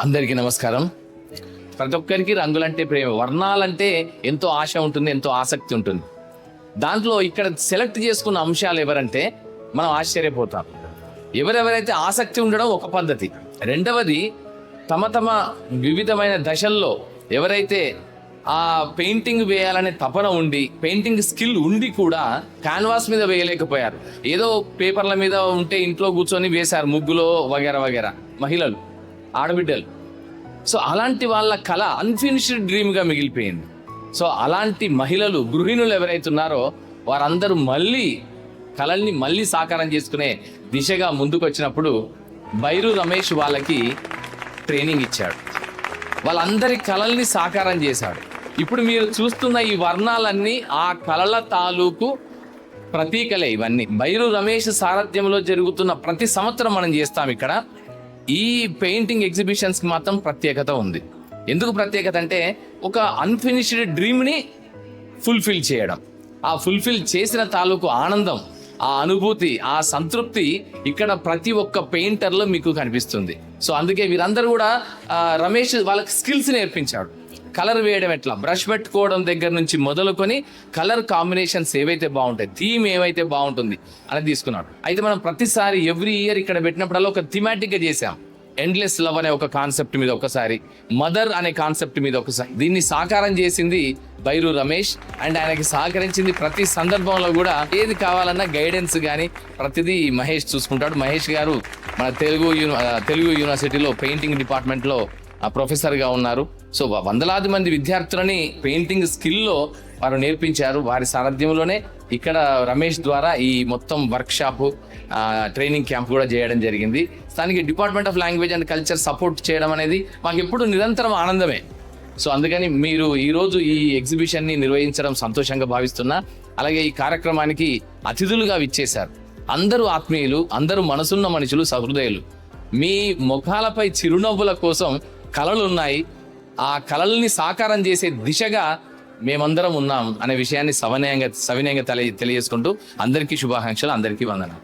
అందరికీ నమస్కారం. ప్రతి ఒక్కరికి రంగులంటే ప్రేమ, వర్ణాలంటే ఎంతో ఆశ ఉంటుంది, ఎంతో ఆసక్తి ఉంటుంది. దాంట్లో ఇక్కడ సెలెక్ట్ చేసుకున్న అంశాలు ఎవరంటే మనం ఆశ్చర్యపోతాం. ఎవరెవరైతే ఆసక్తి ఉండడం ఒక పద్ధతి, రెండవది తమ వివిధమైన దశల్లో ఎవరైతే ఆ పెయింటింగ్ వేయాలనే తపన ఉండి, పెయింటింగ్ స్కిల్ ఉండి కూడా క్యాన్వాస్ మీద వేయలేకపోయారు. ఏదో పేపర్ల మీద ఉంటే ఇంట్లో కూర్చొని వేశారు, ముగ్గులో వగేరా వగేరా, మహిళలు, ఆడబిడ్డలు. సో అలాంటి వాళ్ళ కళ అన్ఫినిష్డ్ డ్రీమ్గా మిగిలిపోయింది. సో అలాంటి మహిళలు, గృహిణులు ఎవరైతే ఉన్నారో వారందరూ కళల్ని మళ్ళీ సాకారం చేసుకునే దిశగా ముందుకు వచ్చినప్పుడు బైరు రమేష్ వాళ్ళకి ట్రైనింగ్ ఇచ్చాడు. వాళ్ళందరి కళల్ని సాకారం చేశాడు. ఇప్పుడు మీరు చూస్తున్న ఈ వర్ణాలన్నీ ఆ కళల తాలూకు ప్రతీకలే. ఇవన్నీ బైరు రమేష్ సారథ్యంలో జరుగుతున్న ప్రతి సంవత్సరం మనం చేస్తాం. ఇక్కడ ఈ పెయింటింగ్ ఎగ్జిబిషన్స్కి మాత్రం ప్రత్యేకత ఉంది. ఎందుకు ప్రత్యేకత అంటే ఒక అన్ఫినిష్డ్ డ్రీమ్ని ఫుల్ఫిల్ చేయడం, ఆ ఫుల్ఫిల్ చేసిన తాలూకు ఆనందం, ఆ అనుభూతి, ఆ సంతృప్తి ఇక్కడ ప్రతి ఒక్క పెయింటర్లో మీకు కనిపిస్తుంది. సో అందుకే వీరందరూ కూడా రమేష్ వాళ్ళకి స్కిల్స్ నేర్పించాడు. కలర్ వేయడం ఎట్లా, బ్రష్ పెట్టుకోవడం దగ్గర నుంచి మొదలుకొని కలర్ కాంబినేషన్స్ ఏవైతే బాగుంటాయి, థీమ్ ఏవైతే బాగుంటుంది అని తీసుకున్నాడు. అయితే మనం ప్రతిసారి ఎవ్రీ ఇయర్ ఇక్కడ పెట్టినప్పుడల్లా ఒక థీమాటిక్గా చేసాం. ఎండ్లెస్ లవ్ అనే ఒక కాన్సెప్ట్ మీద ఒకసారి, మదర్ అనే కాన్సెప్ట్ మీద ఒకసారి. దీన్ని సాకారం చేసింది బైరు రమేష్. అండ్ ఆయనకి సహకరించింది ప్రతి సందర్భంలో కూడా ఏది కావాలన్నా గైడెన్స్ కానీ ప్రతిదీ మహేష్ చూసుకుంటాడు. మహేష్ గారు మన తెలుగు యూనివర్సిటీలో పెయింటింగ్ డిపార్ట్మెంట్లో ప్రొఫెసర్గా ఉన్నారు. సో వందలాది మంది విద్యార్థులని పెయింటింగ్ స్కిల్లో వారు నేర్పించారు. వారి సారథ్యంలోనే ఇక్కడ రమేష్ ద్వారా ఈ మొత్తం వర్క్షాపు, ట్రైనింగ్ క్యాంప్ కూడా చేయడం జరిగింది. స్థానిక department of language and culture support చేయడం అనేది మాకు ఎప్పుడు నిరంతరం ఆనందమే. సో అందుకని మీరు ఈరోజు ఈ ఎగ్జిబిషన్ని నిర్వహించడం సంతోషంగా భావిస్తున్నా. అలాగే ఈ కార్యక్రమానికి అతిథులుగా విచ్చేశారు అందరూ ఆత్మీయులు, అందరూ మనసున్న మనుషులు, సహృదయులు. మీ ముఖాలపై చిరునవ్వుల కోసం కళలు ఉన్నాయి. ఆ కళల్ని సాకారం చేసే దిశగా మేమందరం ఉన్నాం అనే విషయాన్ని సవినయంగా తెలియజేసుకుంటూ అందరికీ శుభాకాంక్షలు, అందరికీ వందనాలు.